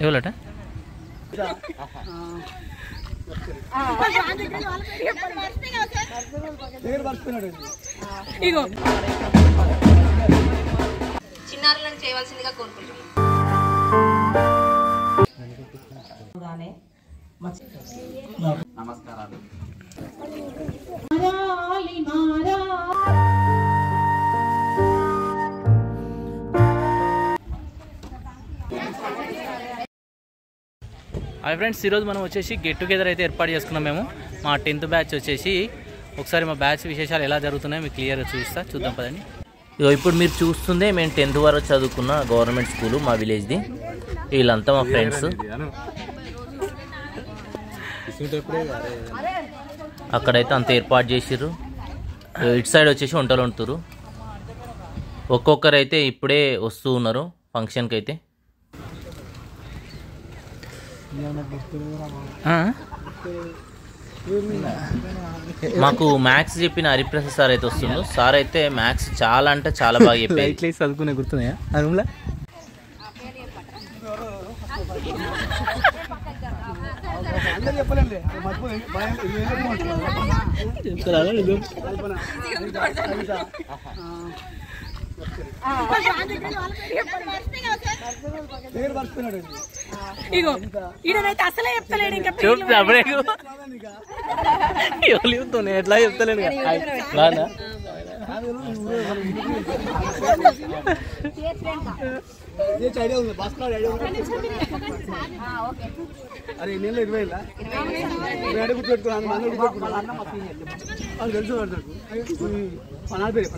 ఎవరట చిన్నారులను చేయవలసిందిగా కోరుకుంటున్నాను. నమస్కారాలు. హాయ్ ఫ్రెండ్స్, ఈరోజు మనం వచ్చేసి గెట్ టుగెదర్ అయితే ఏర్పాటు చేసుకున్నాం. మేము మా 10th బ్యాచ్ వచ్చేసి ఒకసారి మా బ్యాచ్ విశేషాలు ఎలా జరుగుతున్నాయో మీకు క్లియర్గా చూద్దాం పదండి. ఇప్పుడు మీరు చూస్తుందే మేము 10th వరకు చదువుకున్న గవర్నమెంట్ స్కూలు మా విలేజ్ది. వీళ్ళంతా మా ఫ్రెండ్స్. అక్కడైతే అంత ఏర్పాటు చేసిర్రు. ఇటు సైడ్ వచ్చేసి వంటలు వండుతురు. ఒక్కొక్కరైతే ఇప్పుడే వస్తూ ఉన్నారు ఫంక్షన్కి అయితే. మాకు మ్యాథ్స్ చెప్పిన హరిప్రసాద్ సార్ అయితే వస్తుండ్రు. సార్ అయితే మ్యాథ్స్ చాలా అంటే చాలా బాగా చెప్పారు. చదువుకునే గుర్తున్నాయా ఆ రూమ్లో? అసలే చెప్తలేడు, ఇంకా ఎట్లా చెప్తలేను. అరే నేను 20 గుర్తుపెట్టుకున్నాను, మంది గుర్తుపెట్టుకున్నాను తెలుసు. పనాలు పేరు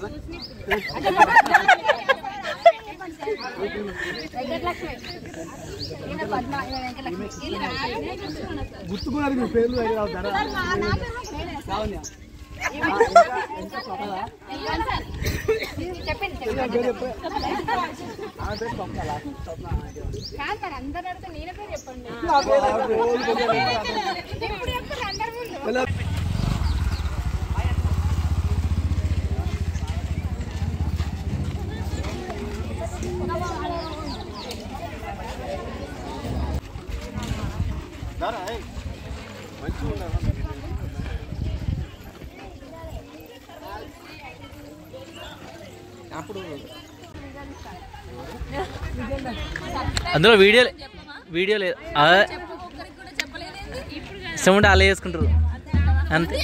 గుర్తుకున్నారు మీ పేర్లు అందులో వీడియో లేదు. ఇష్టం అలా చేసుకుంటారు అంతే.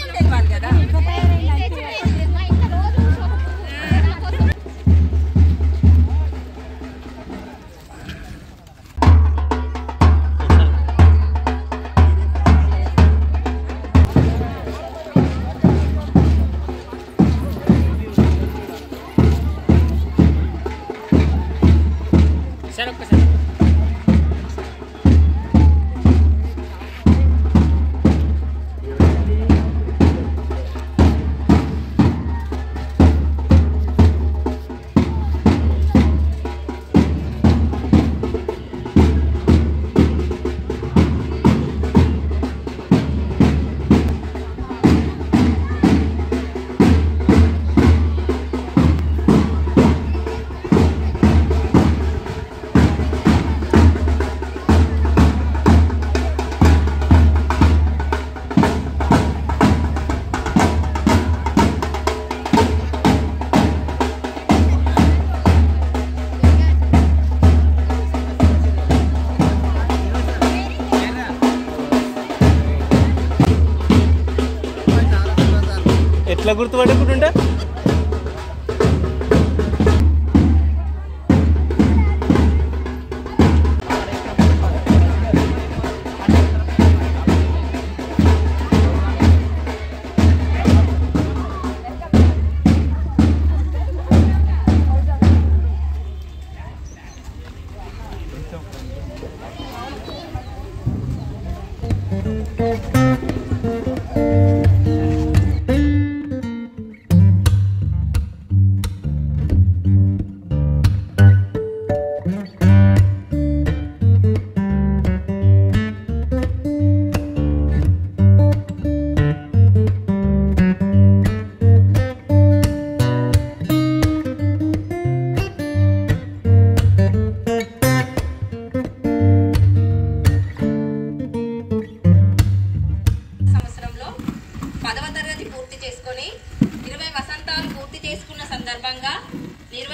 ఎట్లా గుర్తుపట్టుకుంటుంటా?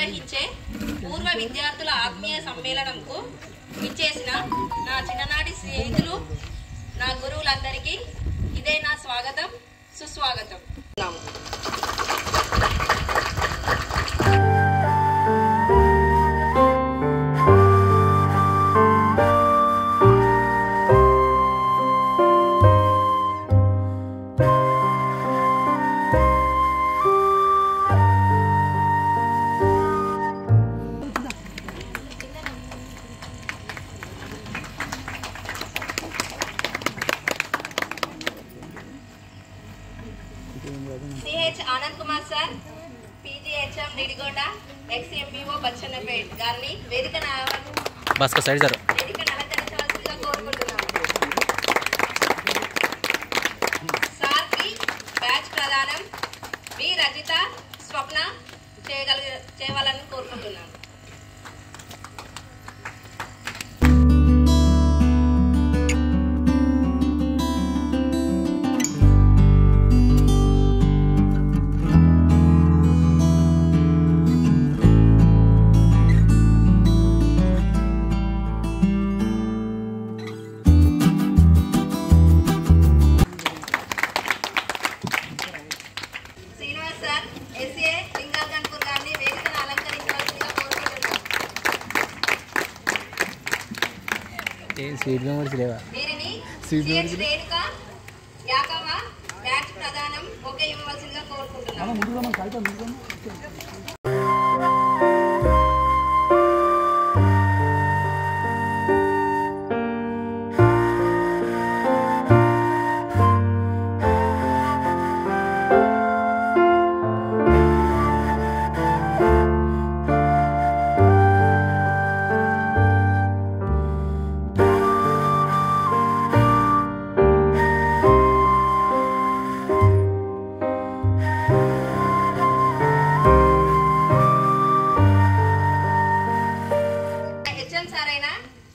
నిర్వహించే పూర్వ విద్యార్థుల ఆత్మీయ సమ్మేళనంకు విచ్చేసిన నా చిన్ననాటి స్నేహితులు, నా గురువులందరికీ ఇదే నా స్వాగతం, సుస్వాగతం. CH Anand Kumar sir, PGHM Nidigonda, XMBO Bachannapet గారిని వేదికను అలంకరించవలసిందిగా కోరుకుంటున్నాను. సార్కి బ్యాచ్ ప్రదానం మీ రజిత, స్వప్న చేయవాలని కోరుకుంటున్నాను. వీరిని సిహెచ్ రేణుక, యాకవ బ్యాచ్ ప్రదానం ఒకే ఇవ్వవలసిందిగా కోరుకుంటున్నాను.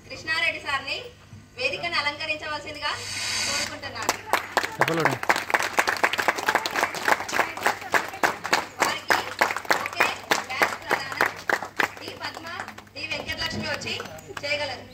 కృష్ణారెడ్డి సార్ని వేదికను అలంకరించవలసిందిగా కోరుకుంటున్నాను. వారికి ఒకే బ్యాచ్ ప్రదానం డి పద్మ, డి వెంకటలక్ష్మి వచ్చి చేయగలరు.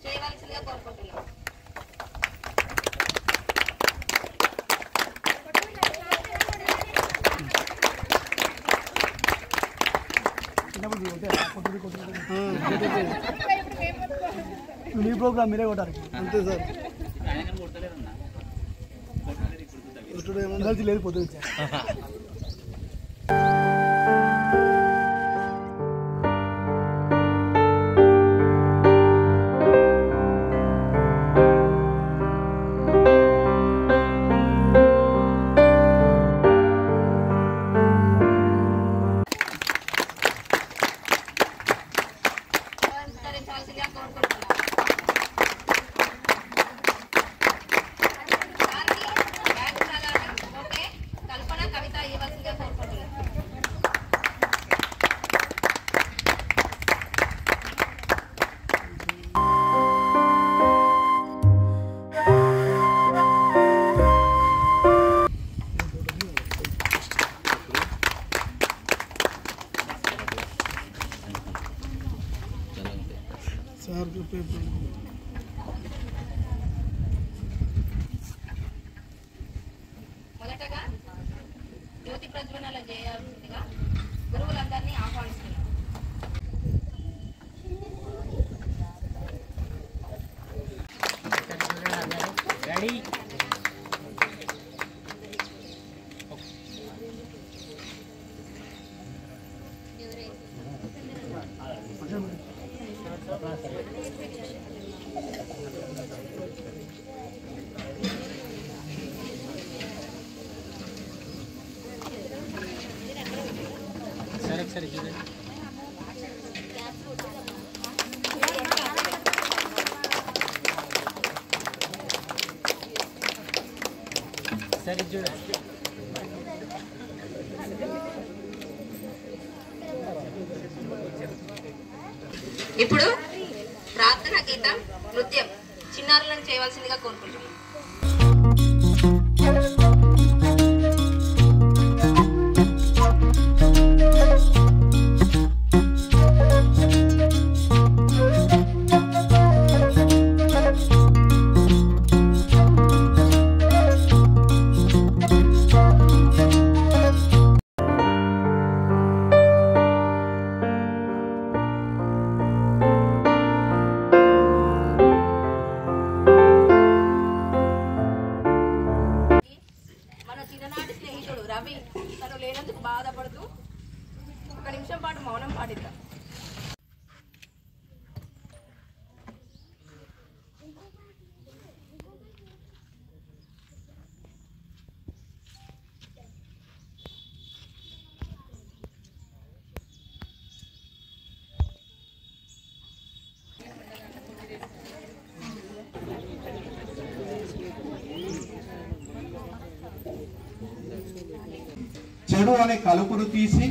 చేయవలసిందిగా కోరుకుంటున్నాను. మీ ప్రోగ్రామ్ మీరే కొట్టారు అంతే సార్. లేదు పొద్దున మొదటగా జ్యోతి ప్రజ్వలన చేయాల్సిందిగా గురువులందరినీ ఆహ్వానిస్తున్నాం. రెడీ సరే సరే సరే చూడండి. ఇప్పుడు ప్రార్థన గీతం నృత్యం చిన్నారులను చేయవలసిందిగా కోరుకుంటున్నాం. రవి తను లేనందుకు బాధపడుతూ 1 నిమిషం పాటు మౌనం పాటిద్దాం. చెడు అనే కలుపును తీసి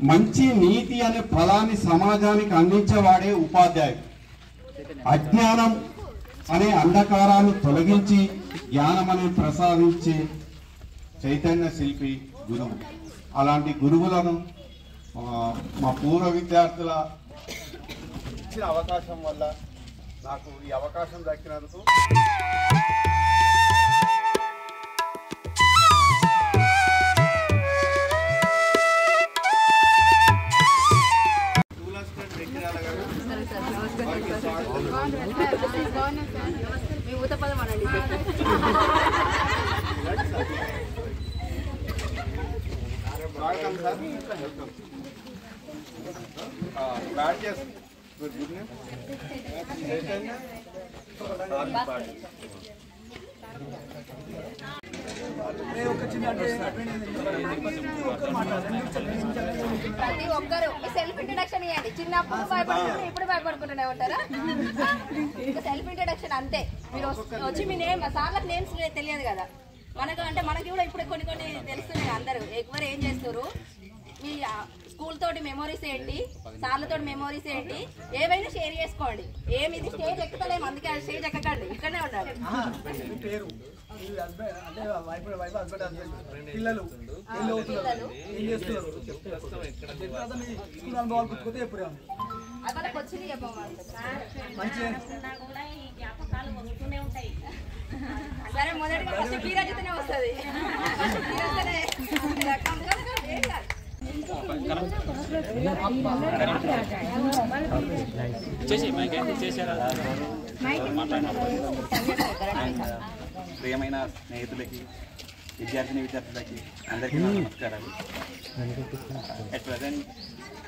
మంచి నీతి అనే ఫలాన్ని సమాజానికి అందించేవాడే ఉపాధ్యాయుడు. అజ్ఞానం అనే అంధకారాన్ని తొలగించి జ్ఞానం అనే ప్రసాదించే చైతన్య శిల్పి గురువు. అలాంటి గురువులను మా పూర్వ విద్యార్థుల ఇచ్చిన అవకాశం వల్ల నాకు ఈ అవకాశం దక్కినందుకు మీ ఊత పదం అనండి. ప్రతి ఒక్కరు సెల్ఫ్ ఇంట్రడక్షన్ ఇవ్వండి. చిన్నప్పుడు భయపడుకుంటే ఇప్పుడు భయపడుకుంటూనే ఉంటారా? సెల్ఫ్ ఇంట్రడక్షన్ అంతే. మీరు వచ్చి మీ నేమ్, సార్లకు నేమ్స్ తెలియదు కదా మనకు, అంటే మనకి కూడా ఇప్పుడు కొన్ని తెలుస్తున్నాయి. అందరూ ఎవరు ఏం చేస్తారు, మీ స్కూల్ తోటి మెమోరీస్ ఏంటి, సార్లతో మెమోరీస్ ఏంటి, ఏవైనా షేర్ చేసుకోండి. ఏమి ఇది స్టేజ్ ఎక్కుతలేము, అందుకే స్టేజ్ ఎక్కకండి, ఇక్కడనే ఉండాలి. పిల్లలు అనుభవాలు గుర్తుకొస్తే ఎప్పుడు అక్కడికి వచ్చి సరే మొదటిగా ఫస్ట్ బీరాజితనే వస్తుంది. ప్రియమైన స్నేహితులకి, విద్యార్థులకి అందరికీ నమస్కారాలు. అట్ ప్రజెంట్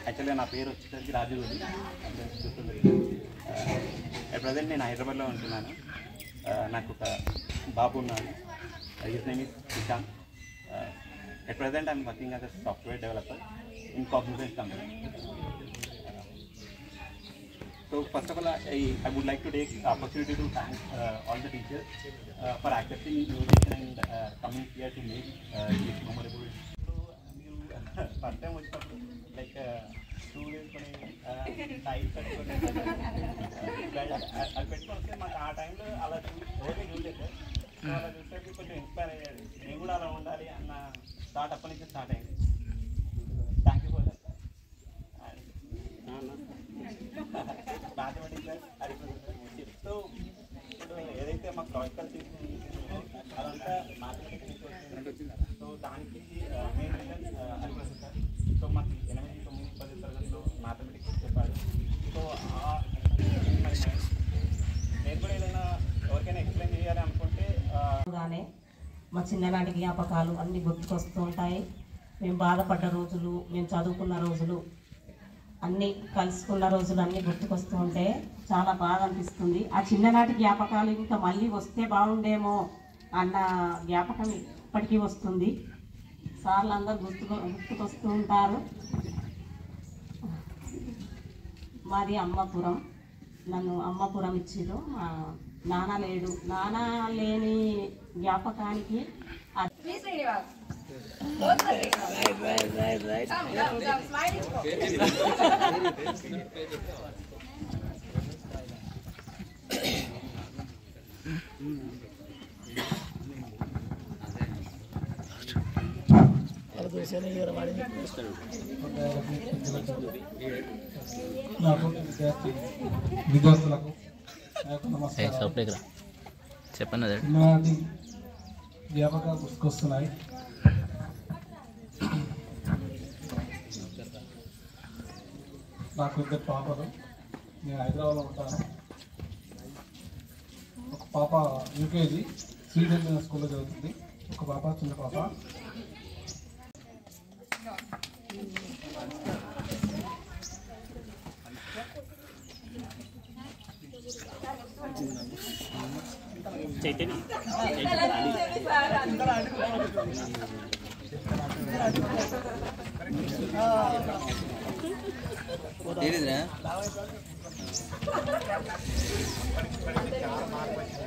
యాక్చువల్గా నా పేరు వచ్చేసరికి రాజు. అట్ ప్రజెంట్ నేను హైదరాబాద్లో ఉంటున్నాను. నాకు ఒక బాబు ఉన్నాడు. His name is Srikanth. At present I'm working as a software developer in Cognizant company. So first of all, I would like to take the opportunity to thank all the teachers for accepting the invitation and coming here to make this memorable. So you first time వచ్చినప్పుడు like 2 days కొని time పెట్టుకొని అది పెట్టుకొని మాకు ఆ టైంలో అలా okay చూడలేదు. అలా చూసేసి కొంచెం ఇన్స్పైర్ అయ్యాడు. నేను కూడా అలా ఉండాలి అన్న థాట్ అప్పటి నుంచి స్టార్ట్ అయింది. Thank you for that. Mathematics so ఇప్పుడు ఏదైతే మాకు ప్రాజెక్ట్ తీసుకుంటుందో అదంతా మ్యాథమెటిక్స్ వచ్చింది. సో దానికి main reason Hariprasad sir. So మాకు 8, 9, 10 తరగతిలో మ్యాథమెటిక్స్ చెప్పారు. సో నేను కూడా ఏదైనా ఎవరికైనా ఎక్స్ప్లెయిన్ చేయాలి అనుకుంటే మా చిన్ననాటి జ్ఞాపకాలు అన్నీ గుర్తుకొస్తూ ఉంటాయి. మేము బాధపడ్డ రోజులు, మేము చదువుకున్న రోజులు అన్నీ కలుసుకున్న రోజులు అన్నీ గుర్తుకొస్తూ ఉంటే చాలా బాగా అనిపిస్తుంది. ఆ చిన్ననాటి జ్ఞాపకాలు ఇంకా మళ్ళీ వస్తే బాగుండేమో అన్న జ్ఞాపకం ఇప్పటికీ వస్తుంది. సార్లు అందరూ గుర్తుకొస్తూ ఉంటారు. మాది అమ్మపురం. నన్ను అమ్మపురం ఇచ్చిర్రు. మా నాన్న లేడు. నాన్న లేని జ్ఞాపకానికి విద్యార్థులకు నమస్కారం. చెప్పండి. చిన్ననాటి జ్ఞాపకాలు గుర్తుకొస్తున్నాయి. నాకు ఇద్దరు పాపలు. నేను హైదరాబాద్లో ఉంటాను. ఒక పాప యూకేజీ శ్రీరంజన స్కూల్లో చదువుతుంది. ఒక పాప చిన్న పాప.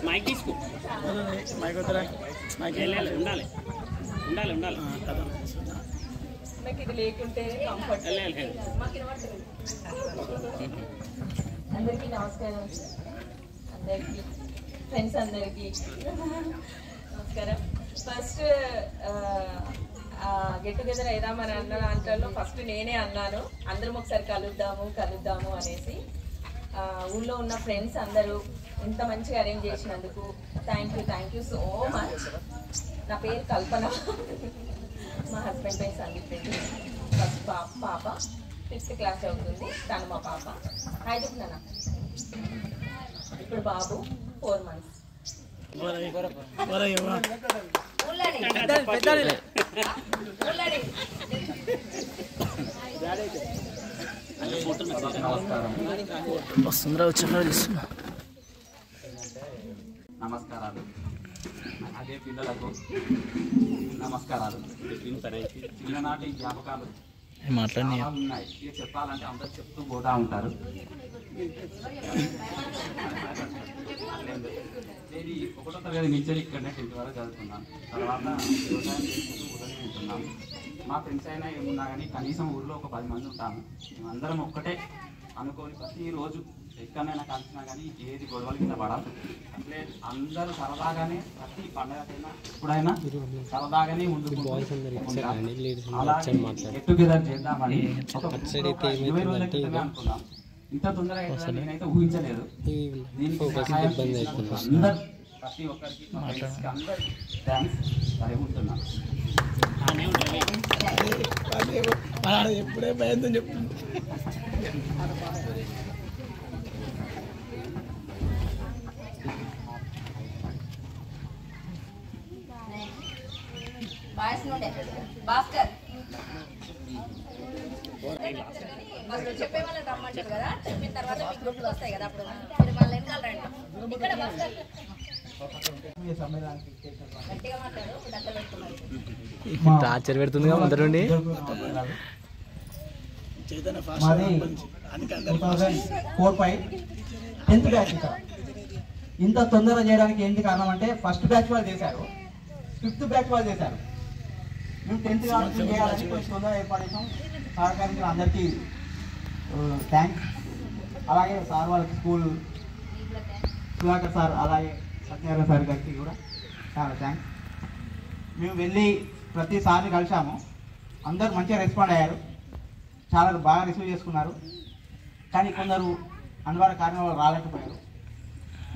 మైక్ తీసుకో. మైక్ ఉండాలి ఉండాలి ఉండాలి. ఇది లేకుంటే కంఫర్ట్. అందరికీ నమస్కారం. అందరికీ ఫ్రెండ్స్ అందరికీ నమస్కారం. ఫస్ట్ గెట్ టుగెదర్ అయిదామని అన్న దాంట్లో ఫస్ట్ నేనే అన్నాను, అందరం ఒకసారి కలుద్దాము అనేసి. ఊళ్ళో ఉన్న ఫ్రెండ్స్ అందరూ ఇంత మంచిగా అరేంజ్ చేసినందుకు థ్యాంక్ యూ సో మచ్. నా పేరు కల్పన. మా హస్బెండ్ పేరు సందీప్ రెడ్డి. ఫస్ట్ పాప 5th క్లాస్ చదువుతుంది. తను మా పాప. హాయ్ చెప్తున్నానా. ఇప్పుడు బాబు 4 months. నమస్కారాలు. అదే పిల్లలకు నమస్కారాలు. చిన్ననాటి జ్ఞాపకాలు చాలా ఉన్నాయి. ఇక చెప్పాలంటే అందరూ చెప్తూ పోతా ఉంటారు. నేను 1వ తరగతి నుంచి ఇక్కడనే 10th వరకు చదువుకున్నాను. తర్వాత వ్యవసాయం చేసుకుంటూ ఊళ్ళోనే ఉంటున్నాను. మా ఫ్రెండ్స్ అయినా ఏమున్నా కానీ కనీసం ఊళ్ళో ఒక 10 మంది ఉంటాము. మేమందరం ఒక్కటే అనుకోని ప్రతిరోజు ఎక్కడైనా కలిసినా కానీ ఏది గొడవలు కింద పడాలి లేదు. అందరూ సరదాగానే ప్రతి పండగకైనా ఎప్పుడైనా సరదాగానే ముందుకు గెట్ టుగెదర్ చేద్దామని 20 రోజుల క్రితమే అనుకున్నాం. ఇంత తొందరగా నేనైతే ఊహించలేదు. దీనికి సహాయం అందరు ప్రతి ఒక్కరికి అందరికి థ్యాంక్స్ ఉంటున్నాను. ఎప్పుడే భయంతో చెప్పు. భాస్కర్ చెప్పే వాళ్ళని రమ్మంటారు కదా. చెప్పిన తర్వాత మీకు గుర్తుకు వస్తాయి కదా. అప్పుడు మీరు వాళ్ళ వెనకాల రండి. ఇక్కడ భాస్కర్ గట్టిగా మాట్లాడు. దగ్గర పెట్టుకున్నారు. టార్చర్ పెడుతుందిగా అందరు. మాది 2004-5 10th బ్యాచ్. ఇంత తొందరగా చేయడానికి ఏంటి కారణం అంటే ఫస్ట్ బ్యాచ్ వాళ్ళు చేశారు, 5th బ్యాచ్ వాళ్ళు చేశారు. మేము 10th కాబట్టి చేయాలని కొంచెం తొందరగా ఏర్పాటు చేసాం. సహకరించిన అందరికీ థ్యాంక్స్. అలాగే సార్ వాళ్ళకి స్కూల్ సుధాకర్ సార్ అలాగే సత్యనారాయణ సార్ గారికి కూడా చాలా థ్యాంక్స్. మేము వెళ్ళి ప్రతిసారి కలిసాము. అందరూ మంచిగా రెస్పాండ్ అయ్యారు. చాలా బాగా రిసీవ్ చేసుకున్నారు. కానీ కొందరు అనివార్య కారణాల వల్ల రాలేకపోయారు.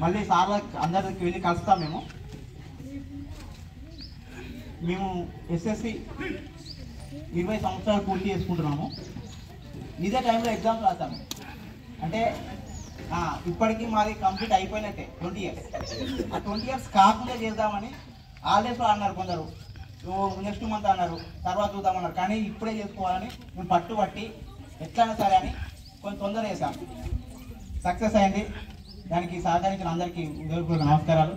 మళ్ళీ సార్ అందరికి వెళ్ళి కలుస్తాం. మేము ఎస్ఎస్సి 20 సంవత్సరాలు పూర్తి చేసుకుంటున్నాము. ఇదే టైంలో ఎగ్జామ్స్ రాస్తాము. అంటే ఇప్పటికీ మాది కంప్లీట్ అయిపోయినట్టే 20 years. ఆ 20 years కాకుండా చేద్దామని హాలిడేస్లో అన్నారు కొందరు. నెక్స్ట్ మంత్ అన్నారు, తర్వాత చూద్దామన్నారు. కానీ ఇప్పుడే చేసుకోవాలని మేము పట్టుబట్టి ఎట్లయినా సరే అని కొంచెం తొందర చేశాం, సక్సెస్ అయింది. దానికి సహకరించిన అందరికీ ఉదయపూర్వక నమస్కారాలు.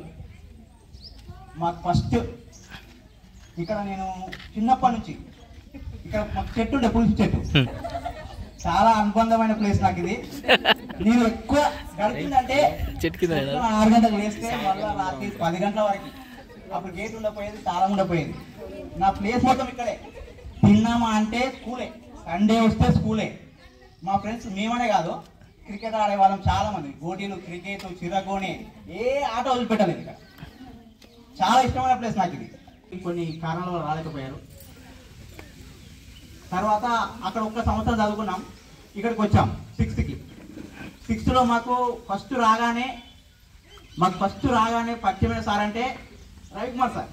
మాకు ఫస్ట్ ఇక్కడ నేను చిన్నప్పటి నుంచి ఇక్కడ మాకు చెట్టు ఉండే పులుసు చెట్టు, చాలా అనుబంధమైన ప్లేస్ నాకు ఇది. నేను ఎక్కువ గడిచిందంటే 6 గంటలకు లేస్తే మళ్ళీ రాత్రి 10 గంటల వరకు. అప్పుడు గేట్ ఉండపోయేది, తాళం ఉండపోయేది. నా ప్లేస్ మొత్తం ఇక్కడే. తిన్నామా అంటే స్కూలే, సండే వస్తే స్కూలే. మా ఫ్రెండ్స్ మేమనే కాదు, క్రికెట్ ఆడేవాళ్ళం చాలా మంది. గోటీలు, క్రికెట్, చిరగోని ఏ ఆట వదిలిపెట్టలేదు ఇక్కడ. చాలా ఇష్టమైన ప్లేస్ నాకు ఇది. కొన్ని కారణాల వల్ల రాలేకపోయారు. తర్వాత అక్కడ 1 సంవత్సరం చదువుకున్నాం, ఇక్కడికి వచ్చాం 6th. 6th మాకు ఫస్ట్ రాగానే పరిచయమైన సార్ అంటే రవికుమార్ సార్.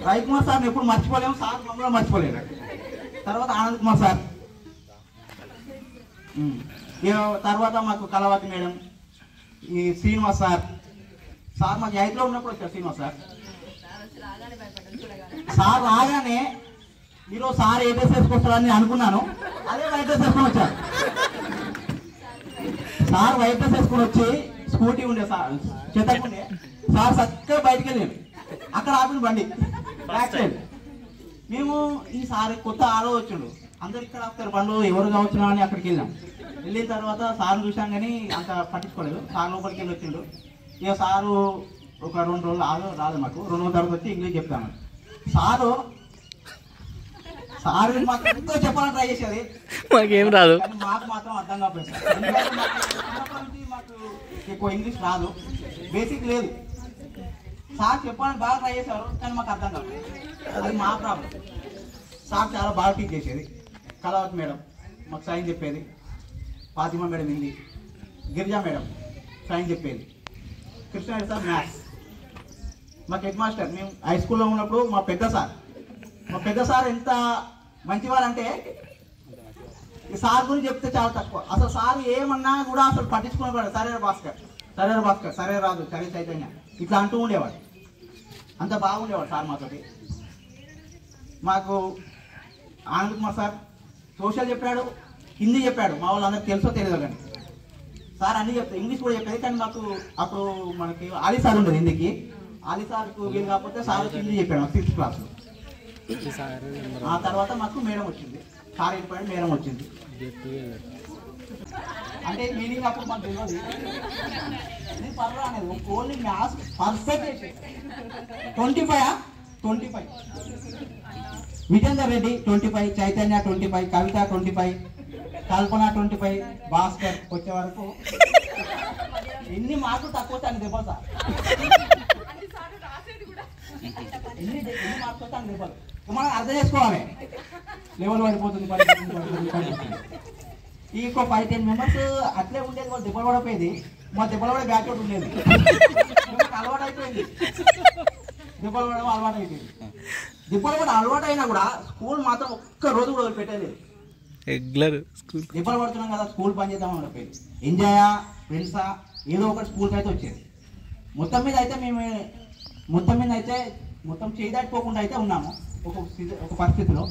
రవికుమార్ సార్ని ఎప్పుడు మర్చిపోలేము, సార్ మమ్మల్ని మర్చిపోలేము. తర్వాత ఆనంద్ కుమార్ సార్, తర్వాత మాకు కళావతి మేడం, ఈ శ్రీనివాస్ సార్. మాకు 8th ఉన్నప్పుడు వచ్చారు శ్రీనివాస్ సార్. సార్ రాగానే ఈరోజు సార్ ఏ డ్రెస్ వేసుకొస్తారని అనుకున్నాను, అదే వైట్ డ్రెస్ వేసుకొని వచ్చారు. సార్ వైట్ డ్రెస్ వేసుకొని వచ్చి స్కూటీ ఉండే సార్ చేతకుండే సార్ చక్కగా బయటికి వెళ్ళాను. అక్కడ ఆపిన బండి బ్యాక్ సైడ్. మేము ఈ సార్ కొత్త ఆలో వచ్చిండు, అందరు ఇక్కడ ఆపుతారు బండ్లు, ఎవరు కావచ్చు అని అక్కడికి వెళ్ళాం. వెళ్ళిన తర్వాత సార్ని చూసాం కానీ అంత పట్టించుకోలేదు. సార్ లోపలికి వెళ్ళి వచ్చిండు. ఇక సారు ఒక 2 రోజులు రాదు మాకు. 2 రోజుల తర్వాత వచ్చి ఇంగ్లీష్ చెప్తాను. సారు మాకు ఎంతో చెప్పాలని ట్రై చేసేది, మాకేం రాదు, మాకు మాత్రం అర్థం కాకపోయింది. మాకు ఎక్కువ ఇంగ్లీష్ రాదు, బేసిక్ లేదు. సార్ చెప్పాలని బాగా ట్రై చేసేవారు, కానీ మాకు అర్థం కాదు. అది మా ప్రాబ్లం. సార్ చాలా బాగా టీచ్ చేసేది. కళావతి మేడం మాకు సైన్ చెప్పేది, Fatima madam Hindi, Girija madam science చెప్పేది, కృష్ణ సార్ మ్యాథ్స్. మాకు హెడ్ మాస్టర్, మేము హై స్కూల్లో ఉన్నప్పుడు మా పెద్ద సార్ ఎంత మంచివారంటే ఈ సార్ గురించి చెప్తే చాలా తక్కువ. అసలు సార్ ఏమన్నా కూడా అసలు పట్టించుకునేవాడు. సరే భాస్కర్, సరే రాదు, సరే చైతన్య, ఇట్లా అంటూ ఉండేవాడు. అంత బాగుండేవాడు సార్ మాతోటి. మాకు ఆనంద్ కుమార్ సార్ సోషల్ చెప్పాడు, హిందీ చెప్పాడు. మా వాళ్ళందరికీ తెలుసో తెలియదు కానీ సార్ అన్నీ చెప్తాడు. ఇంగ్లీష్ కూడా చెప్పేది, కానీ మాకు అప్పుడు మనకి ఆలీ సార్ ఉండదు హిందీకి. ఆలీ సార్కు వీలు కాకపోతే సార్ హిందీ చెప్పాడు మాకు 6th క్లాస్లో. ఆ తర్వాత మాకు మేడం వచ్చింది, సార్ వెళ్ళిపోయాడు, మేడం వచ్చింది. అంటే మీనింగ్ అప్పుడు మాకు తెలియదు. నేను పర్వాలేదు అనేది only maths perfect. 25 Vijender Reddy 25, Chaitanya 25, కవిత 25, కల్పన 25, భాస్కర్ వచ్చే వరకు ఎన్ని మార్కులు తక్కువ వస్తాను దెబ్బలు సార్. ఎన్ని మార్కులు వస్తాను దెబ్బలు మనం అర్థం చేసుకోవాలి. లెవెల్ పడిపోతుంది. ఈ 5-10 మెంబర్స్ అట్లే ఉండేది. వాళ్ళు దెబ్బలు పడిపోయేది, మా దెబ్బలు పడే బ్యాక్ అవుట్ ఉండేది. అలవాటు అయిపోయింది, దెబ్బలు పడడం అలవాటు అయిపోయింది. దెబ్బలు పడ అలవాటు అయినా కూడా స్కూల్ మాత్రం ఒక్క రోజు కూడా వదిలిపెట్టేది. దెబ్బలు పడుతున్నాం కదా, స్కూల్ పని చేద్దామని చెప్పేది. ఎంజాయా, ఫ్రెండ్సా, ఏదో ఒకటి స్కూల్కి అయితే వచ్చేది. మొత్తం మీద అయితే మొత్తం చేయి దాటిపోకుండా అయితే ఉన్నాము ఒక పరిస్థితిలో.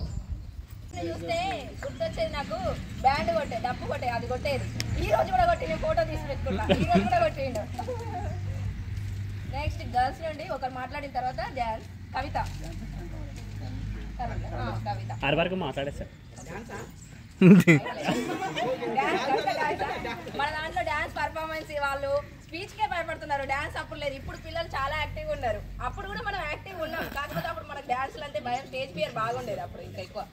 చూస్తే గుర్తొచ్చేది నాకు బ్యాండ్ కొట్టే, డప్పు కొట్టే, అది కొట్టేది. ఈ రోజు కూడా కొట్టి నేను ఫోటో తీసి పెట్టుకున్నా, ఈ రోజు కూడా కొట్టిండు. నెక్స్ట్ గర్ల్స్ నుండి ఒకరు మాట్లాడిన తర్వాత డ్యాన్స్ కవిత. వరకు మాట్లాడేది సార్. మన దాంట్లో డ్యాన్స్ పర్ఫార్మెన్స్ వాళ్ళు స్పీచ్ కే భయపడుతున్నారు, డ్యాన్స్ అప్పుడు లేదు. ఇప్పుడు పిల్లలు చాలా యాక్టివ్ ఉన్నారు. అప్పుడు కూడా మనం యాక్టివ్ ఉన్నాం, కాకపోతే అప్పుడు మనకు డ్యాన్సులు అంటే భయం, స్టేజ్ ఫియర్ బాగుండేది అప్పుడు ఇంకా ఎక్కువ.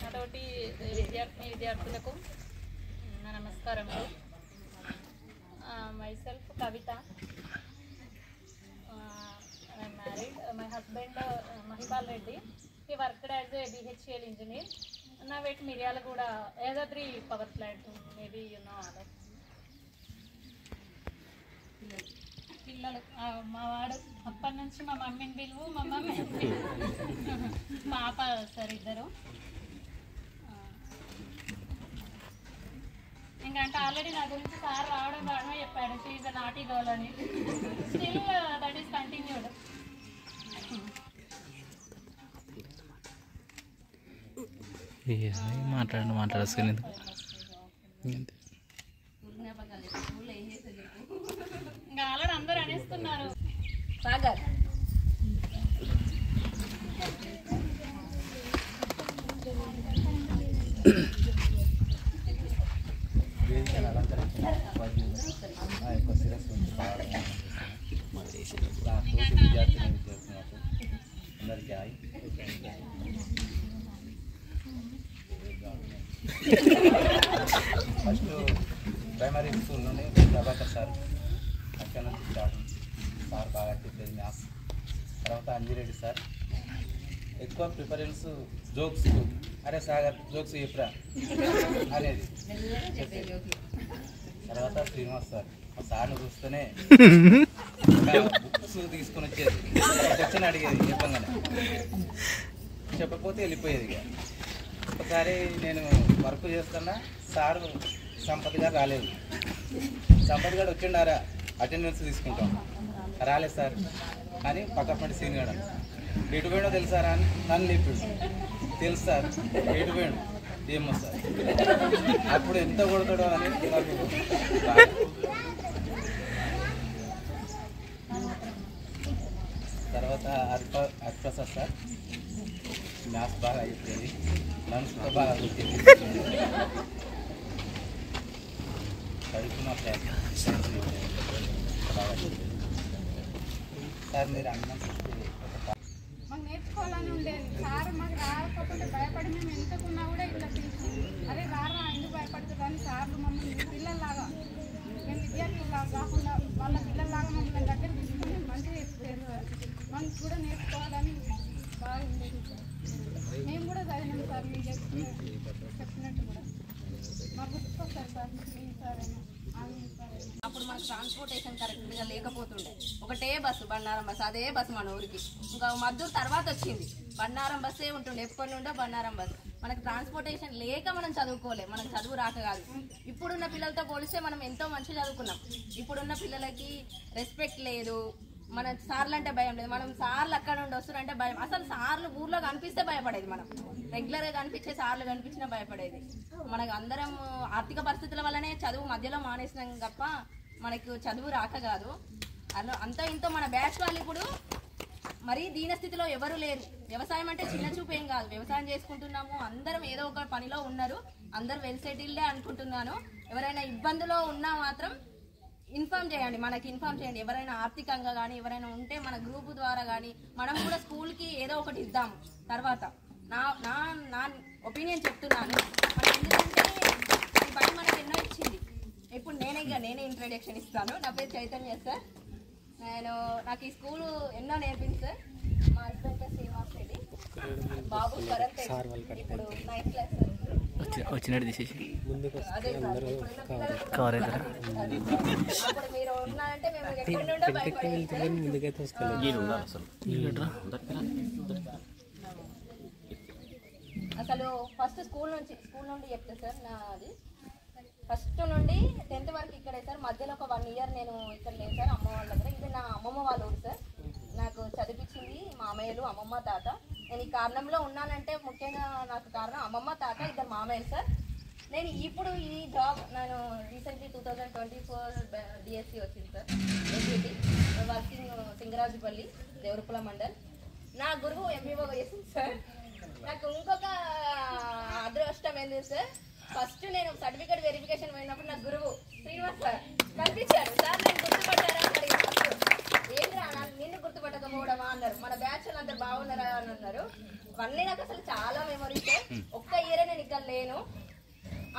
అదొకటి విద్యార్థులకు నా నమస్కారములు. Myself Kavitha, married. My husband Mahipal Reddy. He worked as a BHEL engineer. Now at Miryalaguda, Yadadri power plant, maybe you know that. పిల్లలు మా వాడు అప్పటి నుంచి మా మమ్మీని పిలువు, మా మమ్మీ పాప సార్ ఇద్దరు. ఇంకంటే ఆల్రెడీ నా గురించి సార్ రావడమే చెప్పాడు, she is a naughty girl అని. Still that is continued. మాట్లాడేసుకుని ఎందుకు అంతే. ఇంకా ఆల్రెడీ అందరూ అనేస్తున్నారు. సాగర్ ఫస్ట్ ప్రైమరీ స్కూల్ నుండి ప్రభాకర్ సార్ అక్కడ నుంచి స్టార్ట్. సార్ బాగా చెప్పేది మ్యాథ్స్. తర్వాత అంజిరెడ్డి సార్ ఎక్కువ ప్రిఫరెన్స్ జోక్స్. అరే సాగర్ జోక్స్ చెప్పరా అనేది. తర్వాత శ్రీనివాస్ సార్ ఆ సార్ని చూస్తేనే బుక్స్ తీసుకొని వచ్చేది, క్వశ్చన్ అడిగేది చెప్పంగానే, చెప్పకపోతే వెళ్ళిపోయేది. ఇక ఒకసారి నేను వర్క్ చేస్తున్నా, సార్ సంపత్ గారు రాలేదు. సంపత్ గారు వచ్చిండారా అటెండెన్స్ తీసుకుంటాం, రాలేదు సార్ అని పక్కపంటి సీన్ గారు ఎటు పోయినో తెలుసారా అని నన్ను లేపాడు. తెలుసు సార్ ఎటు పోయాడు ఏమో సార్. అప్పుడు ఎంత కొడతాడో అని నాకు. తర్వాత హరిప్రసాద్ సార్ మ్యాథ్స్ బాగా అయిపోయింది, నన్ను కూడా బాగా కొట్టేది. చదువుకున్న బాగా సార్ మీరు అన్నం మాకు నేర్చుకోవాలని ఉండేది. సార్ మాకు రాకపోతే భయపడి మేము ఎంతకున్నా కూడా ఇట్లా తీసి అరే రారా ఎందుకు భయపడుతుంది కానీ సార్లు మమ్మల్ని పిల్లల్లాగా, మేము విద్యార్థుల్లాగా కాకుండా వాళ్ళ పిల్లల్లాగా మమ్మల్ని దగ్గర తీసుకొని మంచిగా చెప్తారు సార్. మనకు కూడా నేర్చుకోవాలని బాగా ఉండేది సార్. మేము కూడా చదివినాం సార్, మీరు చెప్పినట్టు కూడా మాకు గుర్తుకొస్తారు సార్. సార్ అయినా అప్పుడు మనకు ట్రాన్స్పోర్టేషన్ కరెక్ట్గా లేకపోతుండే. ఒకటే బస్సు బండారం బస్సు, అదే బస్సు మన ఊరికి. ఇంకా మద్దూరు తర్వాత వచ్చింది, బండారం బస్సే ఉంటుండే ఎప్పటి నుండో బండారం బస్సు. మనకు ట్రాన్స్పోర్టేషన్ లేక మనం చదువుకోలే, మనకు చదువు రాక కాదు. ఇప్పుడున్న పిల్లలతో పోలిస్తే మనం ఎంతో మంచిగా చదువుకున్నాం. ఇప్పుడున్న పిల్లలకి రెస్పెక్ట్ లేదు, మన సార్లు అంటే భయం లేదు. మనం సార్లు అక్కడ నుండి వస్తున్నారంటే భయం. అసలు సార్లు ఊర్లో కనిపిస్తే భయపడేది, మనం రెగ్యులర్గా కనిపించే సార్లు కనిపించినా భయపడేది. మనకు అందరం ఆర్థిక పరిస్థితుల వల్లనే చదువు మధ్యలో మానేసినాం తప్ప మనకు చదువు రాక కాదు. అంత ఇంతో మన బ్యాచ్ వాళ్ళు ఇప్పుడు మరీ దీనస్థితిలో ఎవరు లేరు. వ్యవసాయం అంటే చిన్న చూపు ఏం కాదు, వ్యవసాయం చేసుకుంటున్నాము, అందరం ఏదో ఒక పనిలో ఉన్నారు, అందరూ వెల్ సెటిల్డే అనుకుంటున్నాను. ఎవరైనా ఇబ్బందిలో ఉన్నా మాత్రం ఇన్ఫార్మ్ చేయండి, మనకి ఇన్ఫార్మ్ చేయండి. ఎవరైనా ఆర్థికంగా కానీ ఎవరైనా ఉంటే మన గ్రూపు ద్వారా కానీ మనం కూడా స్కూల్కి ఏదో ఒకటి ఇద్దాము. తర్వాత నా నా నా ఒపీనియన్ చెప్తున్నాను. మన ఎందుకంటే ఈ పని మనకు ఎన్నో ఇచ్చింది. ఇప్పుడు నేనే ఇంట్రడక్షన్ ఇస్తాను. నా పేరు చైతన్య సార్. నాకు ఈ స్కూలు ఎన్నో నేర్పింది సార్. మా హస్బెండ్ పేరు శ్రీనివాస్ రెడ్డి, బాబు కరెక్ట్ ఇప్పుడు 9th క్లాస్ సార్. వచ్చినట్టు తీసేసి అదే సార్ కవర్ అవుతారు. అప్పుడు మీరు ఉన్నారంటే మేము ఎక్కడి నుండో భయపడేది. అసలు ఫస్ట్ స్కూల్ నుండి చెప్తా సార్. నాది ఫస్ట్ నుండి 10th వరకు ఇక్కడే సార్. మధ్యలో ఒక 1 year నేను ఇక్కడ లేదు సార్, అమ్మ వాళ్ళ దగ్గర. ఇది నా అమ్మమ్మ వాళ్ళ ఊరు సార్. నాకు చదివించింది మామయ్యలు, అమ్మమ్మ, తాత. నేను ఈ కారణంలో ఉన్నానంటే ముఖ్యంగా నాకు కారణం అమ్మమ్మ, తాత, 2 మామయ్యలు సార్. నేను ఇప్పుడు ఈ జాబ్ నేను రీసెంట్లీ 2024 డిఎస్సి వచ్చింది sir. APT working Singarajupalli, Devarapula mandal. నా గురువు ఎంబీఓ చేసింది సార్. నాకు ఇంకొక అదృష్టం ఏంటి సార్, ఫస్ట్ నేను సర్టిఫికేట్ వెరిఫికేషన్ పోయినప్పుడు నా గురువు శ్రీనివాస్ సార్ కనిపించారు. సార్ నేను గుర్తుపట్టారా అని అడిగారు. ఏంద్రా నిన్ను గుర్తుపట్టకపోవడమా అన్నారు. మన బ్యాచ్ అందరు బాగున్నారా అని అన్నారు. అవన్నీ నాకు అసలు చాలా మెమరీస్. ఒక్క ఇయరే నేను ఇక్కడ లేను.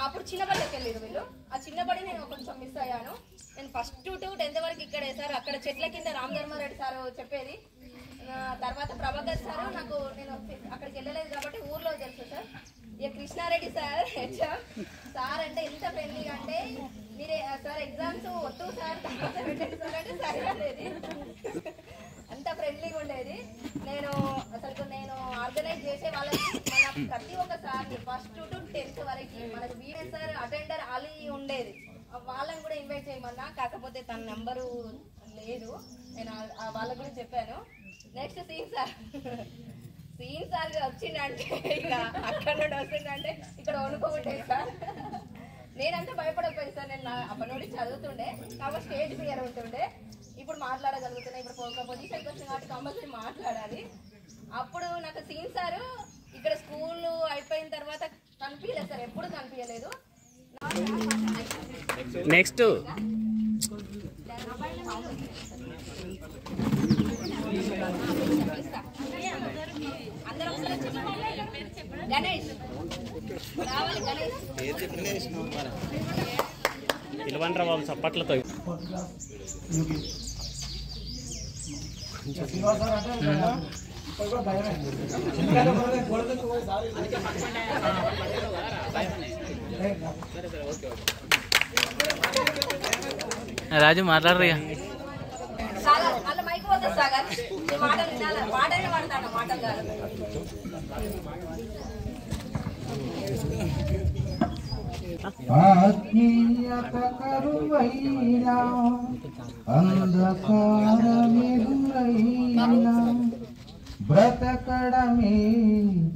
అప్పుడు చిన్నబడికి వెళ్ళారు వీళ్ళు. ఆ చిన్నబడి నేను కొంచెం మిస్ అయ్యాను. నేను ఫస్ట్ టు 10th వరకు ఇక్కడే సార్. అక్కడ చెట్ల కింద రామధర్మారెడ్డి సార్ చెప్పేది. తర్వాత ప్రభాకర్ సార్, నాకు నేను అక్కడికి వెళ్ళలేదు కాబట్టి ఊర్లో తెలుసు సార్. ఇక కృష్ణారెడ్డి సార్ హెచ్ఎం సార్ అంటే ఎంత ఫ్రెండ్లీగా అంటే మీరే సార్ ఎగ్జామ్స్ వద్దు సార్ పెట్టండి సార్ అంటే సరిపోలేదు, అంత ఫ్రెండ్లీగా ఉండేది. నేను ఆర్గనైజ్ చేసే వాళ్ళకి మన ప్రతి ఒక్క సార్ని ఫస్ట్ టు 10th వరకు మనకు వీరే సార్ అటెండర్ అలీ ఉండేది. వాళ్ళని కూడా ఇన్వైట్ చేయమన్నా, కాకపోతే తన నెంబరు లేదు. నేను వాళ్ళ గురించి చెప్పాను. Next scene sir. Scene sir వచ్చిందంటే ఇక అక్కడ నుండి వస్తుందంటే ఇక్కడ వణుకోబట్టే సార్. నేనంతా భయపడకపోయింది సార్. నేను అప్పటి నుండి చదువుతుండే కాబట్టి స్టేజ్ ఫియర్ ఉంటుండే. ఇప్పుడు మాట్లాడగలుగుతున్నాయి. ఇప్పుడు ఒక పొజిషన్కి వచ్చిన కాబట్టి కంపల్సరీ మాట్లాడాలి. అప్పుడు నాకు సీన్ సార్ ఇక్కడ స్కూల్ అయిపోయిన తర్వాత కనిపించలేదు సార్, ఎప్పుడు కనిపించలేదు. నెక్స్ట్ గణేష్ రావాలి. గణేష్ పిలవండ్రా బాబు చప్పట్లతో. రాజు మాట్లాడరు. సాగర్ మళ్ళీ మైక్ పోతుంది. సాగర్ నీ మాటలు వినాలి. మాటలే పడతాను, మాటలు కాదు. ఆత్మీయత కరువైనా అంధకారమెదురైనా బ్రతకడమే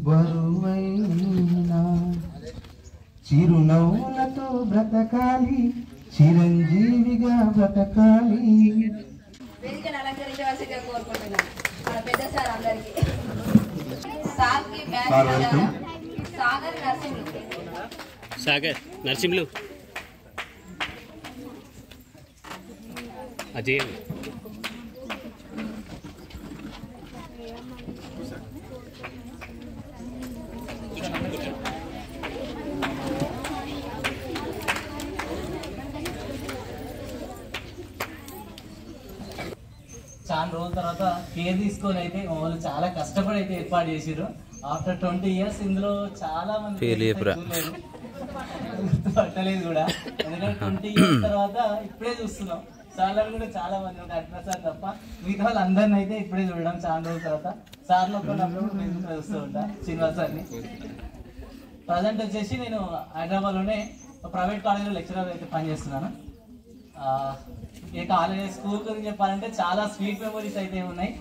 బరువైనా చిరునవ్వులతో బ్రతకాలి, చిరంజీవిగా బ్రతకాలి. వేదికను అలంకరించవలసిందిగా కోరుకుంటున్నాను మన పెద్ద సార్ అందరికి. సార్కి సాగర్ నరసింహులు. సాగర్ నరసింహులు అజయ్. చాలా రోజుల తర్వాత కేర్ తీసుకొని అయితే వాళ్ళు చాలా కష్టపడి అయితే ఏర్పాటు చేసారు. ఆఫ్టర్ 20 years ఇందులో చాలా మంది పట్టలేదు కూడా, ఎందుకంటే 20 years తర్వాత ఇప్పుడే చూస్తున్నాం. చాలా కూడా చాలా మంది ఉంటారు సార్ తప్ప మిగతా వాళ్ళు అందరిని అయితే ఇప్పుడే చూడడం చాలా రోజుల తర్వాత. సార్లు ఒక్కప్పుడు చూస్తూ ఉంటా శ్రీనివాస్ సార్ని. ప్రజెంట్ వచ్చేసి నేను హైదరాబాద్లోనే ప్రైవేట్ కాలేజీలో లెక్చరర్ అయితే పనిచేస్తున్నాను. ఈ కాలేజ్ స్కూల్ గురించి చెప్పాలంటే చాలా స్వీట్ మెమరీస్ అయితే ఉన్నాయి.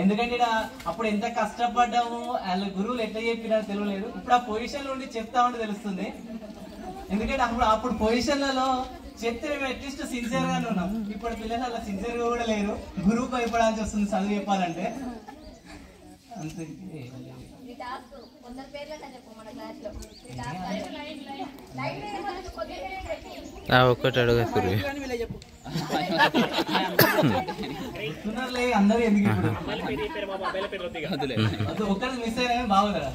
ఎందుకంటే ఇక్కడ అప్పుడు ఎంత కష్టపడ్డాము, వాళ్ళ గురువులు ఎట్లా చెప్పినారో తెలియలేదు. ఇప్పుడు ఆ పొజిషన్లో ఉండి చెప్తా ఉంటే తెలుస్తుంది. ఎందుకంటే అప్పుడు పొజిషన్లలో చెప్తే మేము అట్లీస్ట్ సిన్సియర్గానే ఉన్నాం. ఇప్పుడు పిల్లలు అలా సిన్సియర్గా కూడా లేరు, గురువుకు భయపడాల్సి వస్తుంది చదువు చెప్పాలంటే. అంతే ఒక్కటి అడుగు అందరూ ఎందుకు ఒక్కటి మిస్ అయినా బాగుందా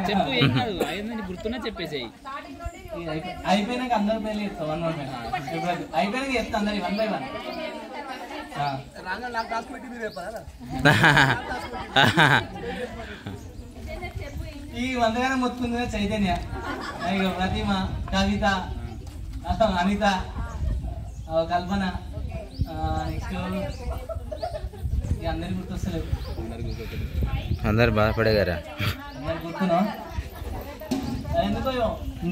చెప్పు, ఏం కాదు. గుర్తున్నా చెప్పేసేయి. అయిపోయినాక అందరి పేర్లు చెప్తాం. అయిపోయినాక చెప్తా అందరి 1 by 1. ఈ వందగానే మొత్తుకుంది చైతన్య, ప్రతిమ, కవిత, అనిత, కల్పన, నెక్స్ట్ అందరికి గుర్తొస్తలేదు. అందరు బాధపడేగారా అందరు గుర్తున్నాం. ఎందుకో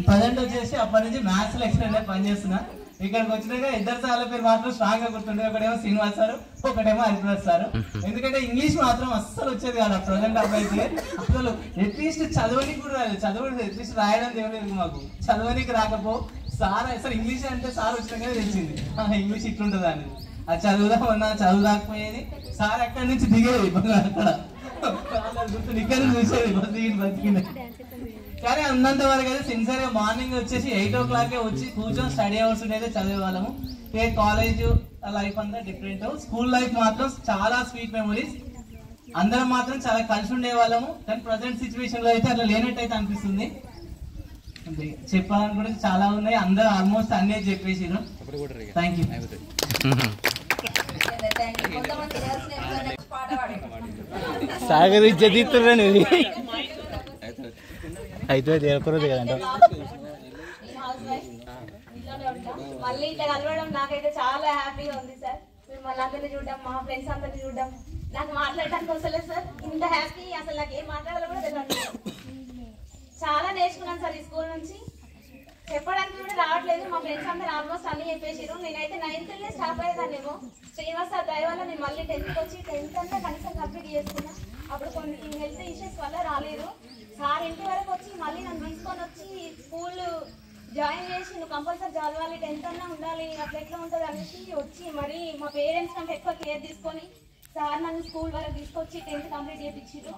ప్రజెంట్ వచ్చేసి అప్పటి నుంచి మ్యాథ్స్ లెక్చరర్ పనిచేస్తున్నా. ఇక్కడికి వచ్చినాక ఇద్దరు సార్ల పేరు మాత్రం స్ట్రాంగ్ గా గుర్తుండే. ఒకటేమో శ్రీనివాస్ సార్, ఒకటేమో హరిప్రసాద్ సార్. ఎందుకంటే ఇంగ్లీష్ మాత్రం అస్సలు వచ్చేది కాదు ప్రజెంట్ అబ్బాయికి. అసలు అట్లీస్ట్ చదవనికి కూడా రాలేదు. చదవడం అట్లీస్ట్ రాయడం తెలియలేదు మాకు. చదవనికి రాకపో సార్ అసలు ఇంగ్లీష్ అంటే సార్ వచ్చినాకనే తెలిసింది ఇంగ్లీష్ ఇట్లుంటుంది అని. అది చదువుదామన్నా చదువుదాకపోయేది. సార్ ఎక్కడి నుంచి దిగేది అక్కడ గుర్తుంది, ఇక్కడ నుంచి చూసేది బతికింది. కానీ అన్నంత వరకు అయితే సిన్సియర్గా మార్నింగ్ వచ్చేసి 8 o'clock వచ్చి కూర్చొని స్టడీ అవర్స్ ఉండేది, చదివే వాళ్ళము. కాలేజ్ లైఫ్ అంతా డిఫరెంట్. స్కూల్ లైఫ్ మాత్రం చాలా స్వీట్ మెమరీస్. అందరం మాత్రం చాలా కలిసి ఉండే వాళ్ళము. కానీ ప్రజెంట్ సిచ్యువేషన్ లో అయితే అట్లా లేనట్టు అయితే అనిపిస్తుంది. చెప్పాలని కూడా చాలా ఉన్నాయి. అందరూ ఆల్మోస్ట్ అన్నీ చెప్పేసారు. Thank you. సాగర్ ఇచ్చేదిస్తున్నాను అయితే చేరకూడదు కదంటే. మళ్ళీ ఇట్లా కలవడం నాకైతే చాలా హ్యాపీగా ఉంది సార్. మిమ్మల్ని అందరినీ చూడడం, మా ఫ్రెండ్స్ అందరినీ చూడడం, నాకు మాట్లాడడానికి వస్తలేదు సార్. ఇంత హ్యాపీ అసలు నాకు ఏం మాట్లాడాలో కూడా తెలియదు. చాలా నేర్చుకున్నాను సార్ ఈ స్కూల్ నుంచి. చెప్పడానికి కూడా రావట్లేదు. మా ఫ్రెండ్స్ అందరూ ఆల్మోస్ట్ అన్ని చెప్పేసారు. నేనైతే 9th స్టాప్ అయ్యేదాన్నేమో. శ్రీనివాస్ సార్ దయ వల్ల నేను మళ్ళీ 10th వచ్చి 10th అంతా కనీసం కంప్లీట్ చేసుకున్నా. అప్పుడు కొన్ని హెల్త్ ఇష్యూస్ వల్ల రాలేదు. సార్ ఇంటి వరకు వచ్చి మళ్ళీ నన్ను తీసుకొని వచ్చి స్కూల్ జాయిన్ చేసి నువ్వు కంపల్సరీ చదవాలి, 10th అన్నా ఉండాలి, అట్లా ఎట్లా ఉంటుంది అనేసి వచ్చి మరి మా పేరెంట్స్ కంటే ఎక్కువ కేర్ తీసుకొని సార్ నన్ను స్కూల్ వరకు తీసుకొచ్చి 10th కంప్లీట్ చేయించారు.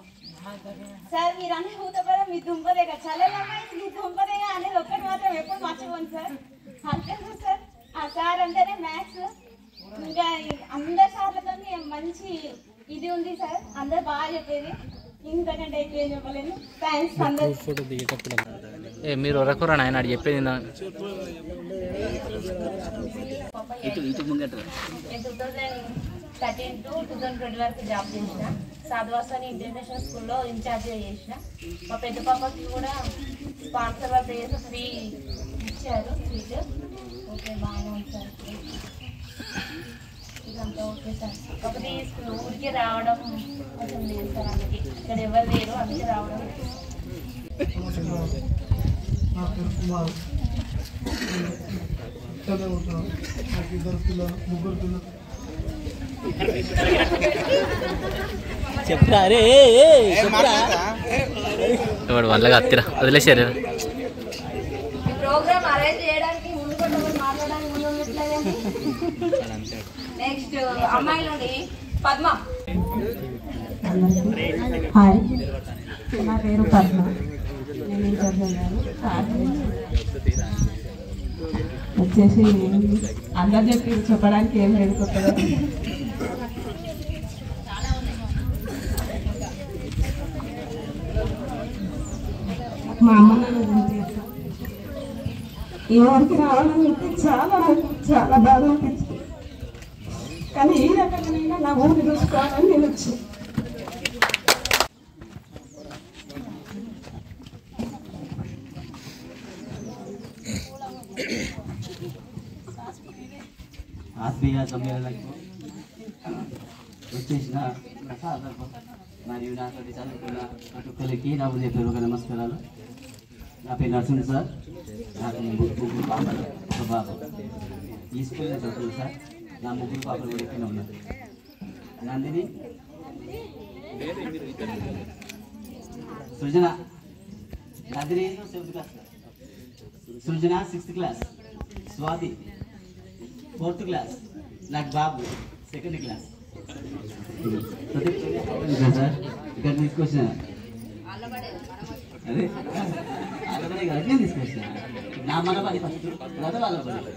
సార్ మీరు అనే ఊతపడ మీ దుంపదేగా చల్లలమ్మాయి మీ దుంపదేగా అనేది ఒక్కటి మాత్రం ఎప్పుడు మర్చిపోను సార్. అంతే సార్, ఆ సార్ అంటేనే మ్యాథ్స్. ఇంకా అందరు సార్లతో మంచి ఇది ఉంది సార్, అందరు బాగా చెప్పేది. ఇంతకంటే ఎక్కువ ఏం చెప్పలేను. థ్యాంక్స్ అందరు. ఫోటో దిగేటప్పుడు మీరు ఒరకొర నాయన అది చెప్పేది నేను 2013 to 2020 వరకు జాబ్ చేసిన. సాధువాసాని ఇంటర్నేషనల్ స్కూల్లో ఇన్ఛార్జ్గా చేసిన. మా పెద్ద పాపకి కూడా స్పాన్సర్ వర్క్ చేసి ఫ్రీ ఇచ్చారు సీట్. ఓకే బాగానే ఉంటారు ఇదంతా. ఓకే సార్, కాకపోతే ఊరికి రావడం కొంచెం లేదు సార్, అందుకే ఇక్కడ ఎవరు లేరు అందుకే రావడం. నా పేరు కుమార్. ఇక్కడే ఉంటున్నాను. నాకు 2 పిల్లలు, 3 పిల్లలు. చెప్పురా అరే వాడు వల్లగా అత్తిరా వదిలేసారు. ఈ ప్రోగ్రామ్ అరేంజ్ చేయడానికి ముందు కూడా మాట్లాడడానికి ముందు ఉన్నట్లే. నెక్స్ట్ అమ్మాయి నుండి పద్మ. హాయ్, నా పేరు పద్మ. నేను ఇంటర్ చదివాను. వచ్చేసి అందరు చెప్పి చెప్పడానికి ఏం లేదు కొత్తగా. మా అమ్మ నన్ను చంపేస్తాను. ఈ ఊరికి రావాలని చాలా చాలా బాధ అనిపించింది. కానీ ఈ రకంగా నా ఊరిని చూసుకోవాలని నేను వచ్చాను. ఆత్మీయ సమ్మేళనకు వచ్చేసిన ప్రసాదకు మరియు నాతో చదువుకున్న ప్రతి ఒక్కరికి నా హృదయపూర్వక నమస్కారాలు. నా పేరు నరసింహ సార్. నాకు 3 పాపలు, ఒక బాబు. ఈ స్కూల్లో చదువుతుంది సార్. నా 3 పాపలు కూడా ఎక్కడ ఉన్నారు. నందిని, సృజన. నందిని 7th క్లాస్, సృజన 6th class, Swathi 4th class, నాకు బాబు 2nd క్లాస్. సార్ ఇక్కడ తీసుకొచ్చిన అదే అల్లబడే కదా తీసుకొచ్చిన నా మనబడి ఫస్ట్ తర్వాత వాళ్ళబడి.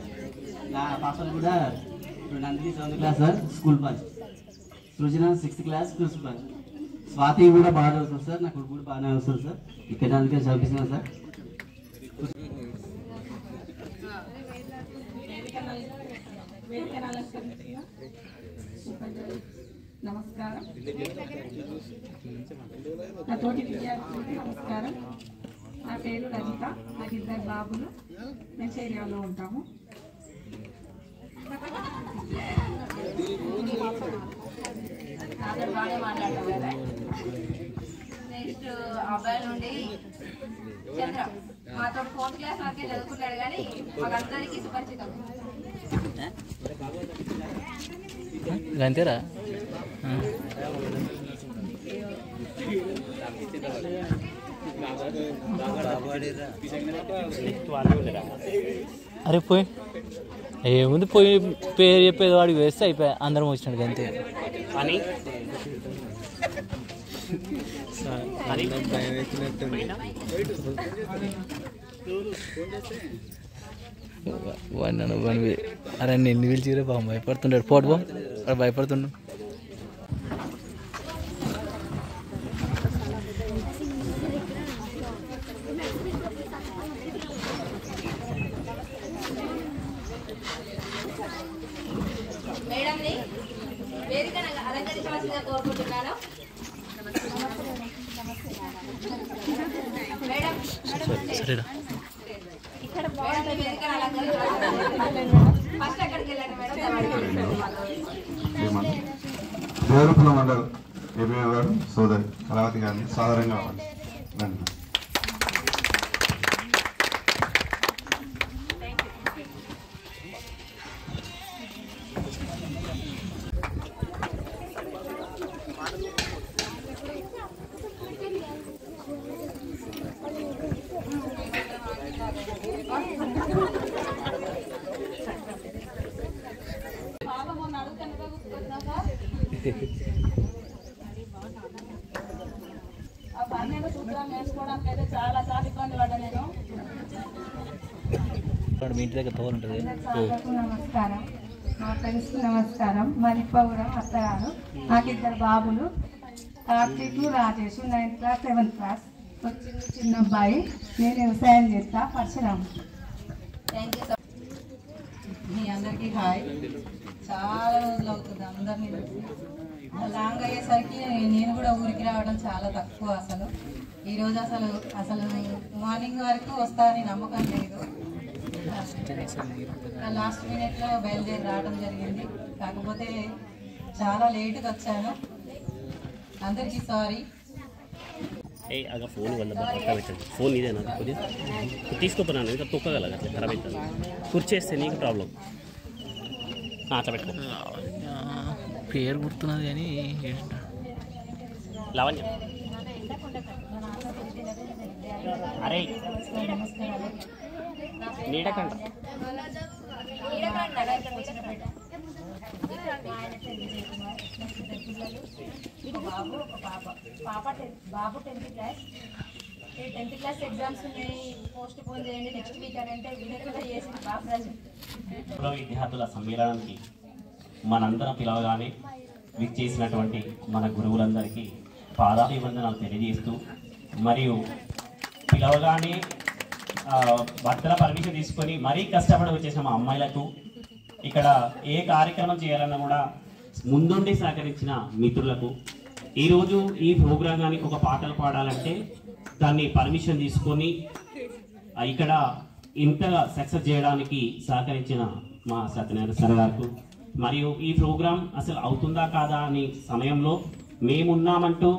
నా పాపలు కూడా ఇప్పుడు Nandini 7th class sir, school bus. Srujana 6th class, school bus. Swathi కూడా బాగా వస్తుంది సార్. నా కొడుకు కూడా బాగానే వస్తుంది సార్. ఇక్కడ అందుకే చదివిస్తున్నాను సార్. నమస్కారం. నా తోటి విద్యార్థులకు నమస్కారం. నా పేరు రజిత. నాకు 2 బాబులు. మేము చేరియాలో ఉంటాము. బాగా మాట్లాడతాం కదా. నెక్స్ట్ అబ్బాయి నుండి చంద్ర. మాతో 4th క్లాస్ వరకే చదువుకున్నాడు కానీ మాకందరికీ సుపరిచితం. అంతేరా అరే పోయి ఏముంది, పోయి పేరు చెప్పేది వాడికి వేస్తే అయిపోయి అందరం వచ్చినాడు అంతే. అని వాడిని అరే నిన్ను పిలిచిరే బాగా భయపడుతుంటాడు. పోటు బా వాడు భయపడుతున్నాడు. మేడంని వేదికను అలంకరించవలసిందిగా కోరుకుంటున్నాను. మేడం సరేరా ఇక్కడ వేదికను అలంకరించవలసిందిగా ఫస్ట్ అక్కడికి వెళ్ళండి మేడం. దేవరపుల మండల్ ఏబీఓ గారు సోదరి కళావతి గారిని సాధారణంగా రండి. ఆ పన్నెండు సూత్రాలు నేర్చుకోవడానికి అయితే చాలా చాలా ఇబ్బంది పడ్డా నేను. మీ ఇంటి దగ్గర తోలు ఉంటుంది. అందరికీ నమస్కారం, మా ఫ్రెండ్స్కి నమస్కారం. మరిప్పగూడెం అత్తగారు. నాకు 2 బాబులు, Karthik Rajesh, 9th class 7th class. వచ్చింది చిన్న అబ్బాయి. నేను వ్యవసాయం చేస్తా. పరశురాము. Thank you. మీ అందరికీ హాయ్. చాలా రోజులు అవుతుంది అందరినీ లాంగ్ అయ్యేసరికి నేను కూడా ఊరికి రావడం చాలా తక్కువ. అసలు ఈరోజు అసలు మార్నింగ్ వరకు వస్తారని నమ్మకం లేదు. లాస్ట్ మినిట్లో బయలుదేరి రావడం జరిగింది. కాకపోతే చాలా లేట్గా వచ్చాను. అందరికీ సారీ. అక్కడ ఫోన్ వల్ల పక్క పెట్టండి. ఫోన్ ఇదేనా కొద్దిగా తీసుకోపోయినాను, ఇంకా తొక్కగలదు అట్లా ఖరాబ్ అవుతుంది. కూర్చేస్తే నీకు ప్రాబ్లం. అట్లా పెట్టుకో. పేరు గుర్తున్నది కానీ లావణ్య. అరే నీడకంట బాబు ఒక పాప. బాబు 10th class. 10th class exams ఉన్నాయి, పోస్ట్ పోన్ చేయండి నెక్స్ట్ వీక్ అని అంటే వీడియో కూడా చేసింది బాబు ప్రజెంట్. విద్యార్థుల సమ్మేళనానికి మనందరం పిలవగానే విచ్చేసినటువంటి మన గురువులందరికీ పాదాభివందనాలు తెలియజేస్తూ, మరియు పిలవగానే భర్తల పర్మిషన్ తీసుకొని మరీ కష్టపడి వచ్చేసిన మా అమ్మాయిలకు, ఇక్కడ ఏ కార్యక్రమం చేయాలన్నా కూడా ముందుండి సహకరించిన మిత్రులకు, ఈరోజు ఈ ప్రోగ్రాంగానికి ఒక పాటలు పాడాలంటే దాన్ని పర్మిషన్ తీసుకొని ఇక్కడ ఇంతగా సక్సెస్ చేయడానికి సహకరించిన మా సత్యనారాయణ సార్ గారికి, మరియు ఈ ప్రోగ్రాం అసలు అవుతుందా కాదా అని సమయంలో మేమున్నామంటూ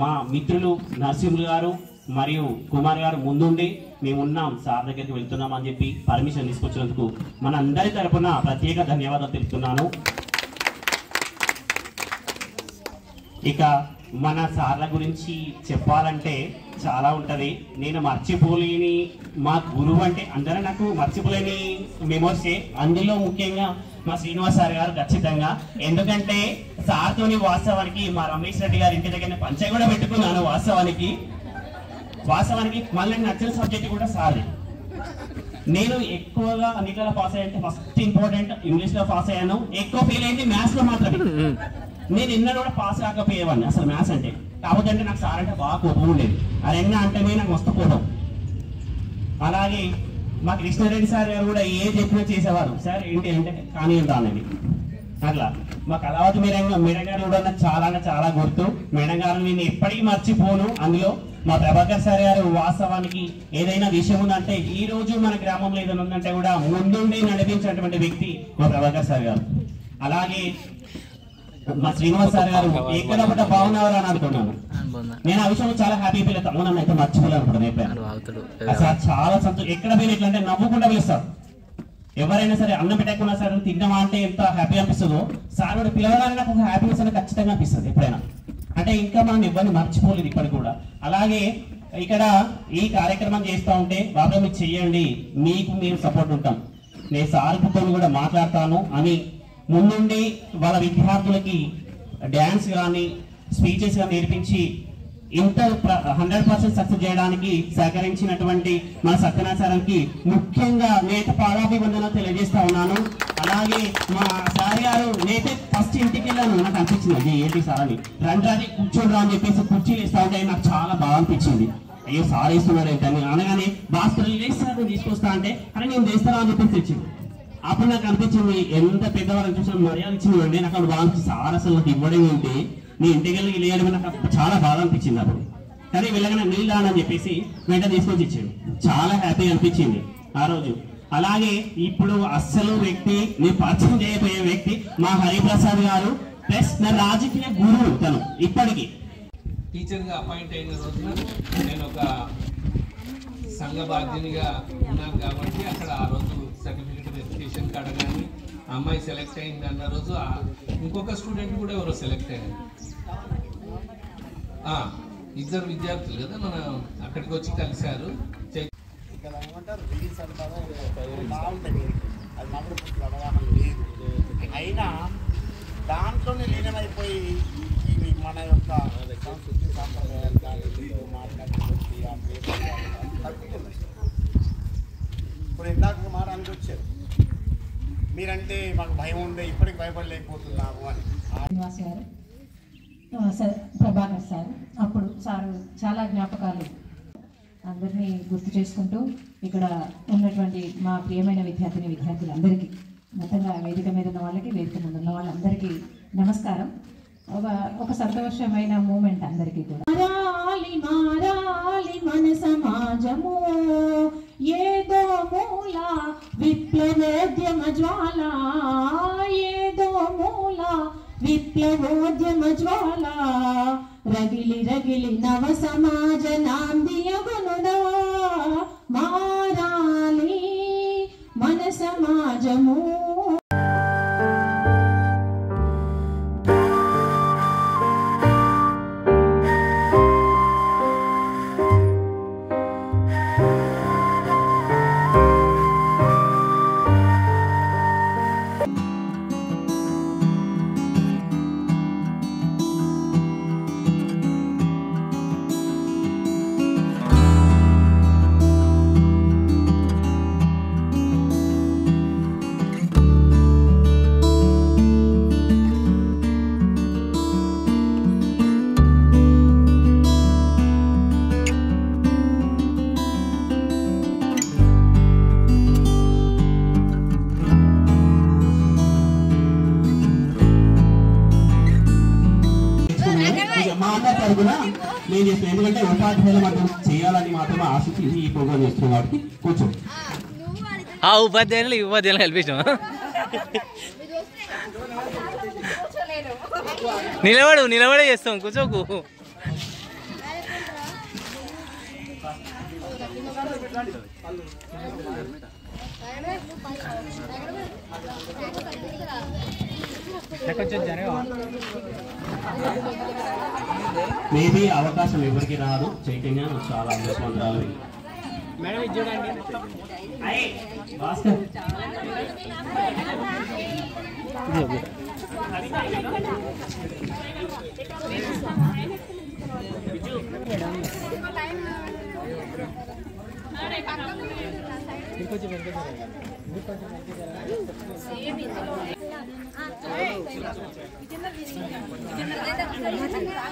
మా మిత్రులు నరసింహులు గారు మరియు కుమార్ గారు ముందుండి మేమున్నాం, సార్ దగ్గరికి వెళ్తున్నాం అని చెప్పి పర్మిషన్ తీసుకొచ్చినందుకు మన అందరి తరపున ప్రత్యేక ధన్యవాదాలు తెలుపుతున్నాను. ఇక మన సార్ల గురించి చెప్పాలంటే చాలా ఉంటుంది. నేను మర్చిపోలేని మా గురువు అంటే అందరూ నాకు మర్చిపోలేని మెమోరీసే. అందులో ముఖ్యంగా మా శ్రీనివాస్ సార్ గారు ఖచ్చితంగా. ఎందుకంటే సార్తోని వాస్తవానికి మా రమేష్ రెడ్డి గారి ఇంటి దగ్గర పంచాయి కూడా పెట్టుకున్నాను. వాస్తవానికి మళ్ళీ నచ్చిన సబ్జెక్ట్ కూడా సార్ది. నేను ఎక్కువగా అన్నిట్లలో పాస్ అయ్యంటే ఫస్ట్ ఇంపార్టెంట్ ఇంగ్లీష్లో పాస్ అయ్యాను. ఎక్కువ ఫెయిల్ అయింది మ్యాథ్స్లో మాత్రమే. నేను ఎన్నో కూడా పాస్ కాకపోయేవాడిని అసలు మ్యాథ్స్ అంటే. కాకపోతే అంటే నాకు సార్ అంటే బాగా కోపం ఉండేది. అది ఎన్న అంటేనే నాకు మస్తు కోపం. అలాగే మా కృష్ణారెడ్డి సార్ గారు కూడా ఏ చెప్పినా చేసేవారు. సార్ ఏంటి అంటే కానీ రానేది అట్లా. మా కళావతి మేడం గారు కూడా నాకు చాలా అంటే చాలా గుర్తు. మేడం గారు నేను ఎప్పటికీ మర్చిపోను. అందులో మా ప్రభాకర్ సార్ గారు వాస్తవానికి ఏదైనా విషయం ఉందంటే, ఈ రోజు మన గ్రామంలో ఏదైనా ఉందంటే కూడా ముందుండి నడిపించినటువంటి వ్యక్తి మా ప్రభాకర్ సార్ గారు. అలాగే మా శ్రీనివాస్ సార్ గారు ఎక్కడ కూడా బాగున్నారా అని అనుకున్నాను. నేను ఆ విషయంలో చాలా హ్యాపీ ఫీల్ అవుతాను. నన్ను అయితే మర్చిపోలేనుకుంటాను ఎప్పుడైనా. సార్ చాలా సంతోషం. ఎక్కడ పోయిన ఎట్లా అంటే నవ్వుకుండా పిలుస్తారు. ఎవరైనా సరే అన్నం పెట్టకుండా సార్ తిన్నామా అంటే ఎంత హ్యాపీ అనిపిస్తుందో, సార్ కూడా పిలవడానికి నాకు ఒక హ్యాపీనెస్ అనేది ఖచ్చితంగా అనిపిస్తుంది ఎప్పుడైనా. అంటే ఇంకా మనం ఇబ్బంది మర్చిపోలేదు ఇప్పటికి కూడా. అలాగే ఇక్కడ ఈ కార్యక్రమం చేస్తూ ఉంటే బాబా మీరు చెయ్యండి, మీకు మేము సపోర్ట్ ఉంటాం, నేను సార్తో కూడా మాట్లాడతాను అని ముందుండి వాళ్ళ విద్యార్థులకి డ్యాన్స్ కానీ స్పీచెస్ కానీ నేర్పించి ఇంత 100% సక్సెస్ చేయడానికి సహకరించినటువంటి మన సత్యనారాయణ సార్కి ముఖ్యంగా నేత పాదాభివందనాలు తెలియజేస్తా ఉన్నాను. అలాగే మా సార్ గారు నేతే ఫస్ట్ ఇంటికి వెళ్ళాను, నాకు అనిపించింది ఏంటి సార్ అని రండి కూర్చోండి అని చెప్పేసి కుర్చీలు ఇస్తా ఉంటే నాకు చాలా బాగా అనిపించింది. అయ్యో సార్ వేస్తున్నాడు ఏంటని అనగానే భాస్కర్ సార్ తీసుకొస్తా అంటే అరే నేను చేస్తాను అని చెప్పేసి తెచ్చింది. అప్పుడు నాకు అనిపించింది ఎంత పెద్దవాళ్ళని చూసిన మర్యాద ఇచ్చింది. నాకు అప్పుడు బాగా అనిపించింది. సార్ అసలు నాకు ఇవ్వడం ఏంటి, నీ ఇంటికి వెళ్ళి లేయడం నాకు చాలా బాధ అనిపించింది అప్పుడు. కానీ వెళ్ళగానే నీళ్ళు అని చెప్పేసి వెంటనే తీసుకొచ్చి ఇచ్చాడు. చాలా హ్యాపీ అనిపించింది ఆ రోజు. అలాగే ఇప్పుడు అస్సలు వ్యక్తి నేను పరిచయం చేయబోయే వ్యక్తి మా హరిప్రసాద్ గారు, ప్లస్ నా రాజకీయ గురువు తను. ఇప్పటికీ టీచర్గా అపాయింట్ అయిన రోజున నేను ఒక సంఘ బాధ్యునిగా ఉన్నాను కాబట్టి అక్కడ ఆ రోజు సర్టిఫికేట్ వెరిఫికేషన్ కాడ కానీ అమ్మాయి సెలెక్ట్ అయింది అన్న రోజు ఇంకొక స్టూడెంట్ కూడా ఎవరో సెలెక్ట్ అయ్యారు. 2 విద్యార్థులు కదా మన అక్కడికి వచ్చి కలిశారు. అయినా దాంట్లోనే లీనమైపోయి యొక్క సంస్కృతి సాంప్రదాయాలు కానీ మీతో మాట్లాడేటువంటి ఆ ప్రేమ ఇప్పుడు ఇందాక మాట అనుకొచ్చారు, మీరంటే మాకు భయం ఉండే ఇప్పటికి భయపడలేకపోతున్నాము అని. శ్రీనివాస్ గారు, సార్ ప్రభాకర్ సార్, అప్పుడు సారు చాలా జ్ఞాపకాలు అందరినీ గుర్తు చేసుకుంటూ ఇక్కడ ఉన్నటువంటి మా ప్రియమైన విద్యార్థులందరికీ, మొత్తంగా వేదిక మీద ఉన్న వాళ్ళకి, వేదిక మీద ఉన్న వాళ్ళందరికీ నమస్కారం. ఒక సంతోషమైన మూమెంట్ అందరికీ కూడా. మారాలి మన సమాజము, ఏదో మూల విప్లవోద్యమ జ్వాల, ఏదో మూల విప్లవోద్యమ జ్వాల, రగిలి రగిలి నవ సమాజ నాందియగునుదా, మారాలి మన సమాజము. మా అన్న తరపున నేను చేస్తున్నాను, ఎందుకంటే ఉపాధ్యాయులు మాత్రం చేయాలని మాత్రమే ఆసక్తి ఈ ప్రోగ్రామ్ చేస్తున్నాం కాబట్టి కూర్చో. ఆ ఉపాధ్యాయులు కల్పించాం. నిలబడే చేస్తాం, కూర్చోకు. మేబీ అవకాశం ఎవరికి రాదు, చైతన్య చాలా అదృష్టవంతురాలు. మేడం ఇది చూడండి భాస్కర్.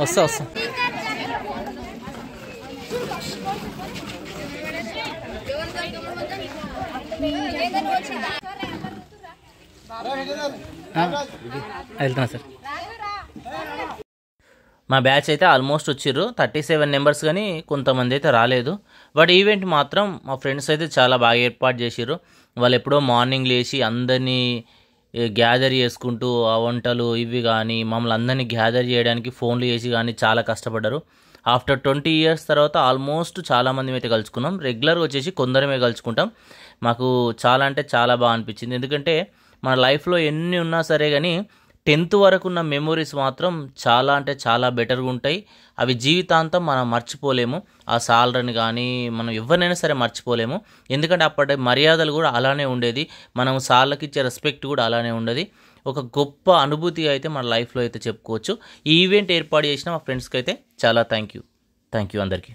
వస్తా. వెళ్తున్నా సార్. మా బ్యాచ్ అయితే ఆల్మోస్ట్ వచ్చిర్రు 37 నెంబర్స్, కానీ కొంతమంది అయితే రాలేదు. బట్ ఈవెంట్ మాత్రం మా ఫ్రెండ్స్ అయితే చాలా బాగా ఏర్పాటు చేసిర్రు. వాళ్ళు ఎప్పుడో మార్నింగ్ లేచి అందరినీ గ్యాదర్ చేసుకుంటూ ఆ వంటలు ఇవి కానీ మమ్మల్ని అందరినీ గ్యాదర్ చేయడానికి ఫోన్లు చేసి కానీ చాలా కష్టపడ్డారు. ఆఫ్టర్ 20 years తర్వాత ఆల్మోస్ట్ చాలామంది అయితే కలుసుకున్నాం. రెగ్యులర్గా వచ్చేసి కొందరమే కలుసుకుంటాం. మాకు చాలా అంటే చాలా బాగా అనిపించింది. ఎందుకంటే మన లైఫ్లో ఎన్ని ఉన్నా సరే కానీ 10th వరకు ఉన్న మెమొరీస్ మాత్రం చాలా అంటే చాలా బెటర్గా ఉంటాయి. అవి జీవితాంతం మనం మర్చిపోలేము. ఆ సాలరీని కానీ మనం ఎవరినైనా సరే మర్చిపోలేము. ఎందుకంటే అప్పటి మర్యాదలు కూడా అలానే ఉండేది, మనం సార్లకి ఇచ్చే రెస్పెక్ట్ కూడా అలానే ఉండేది. ఒక గొప్ప అనుభూతి అయితే మన లైఫ్లో అయితే చెప్పుకోవచ్చు. ఈ ఈవెంట్ ఏర్పాటు చేసిన మా ఫ్రెండ్స్కి అయితే చాలా థ్యాంక్ యూ అందరికీ.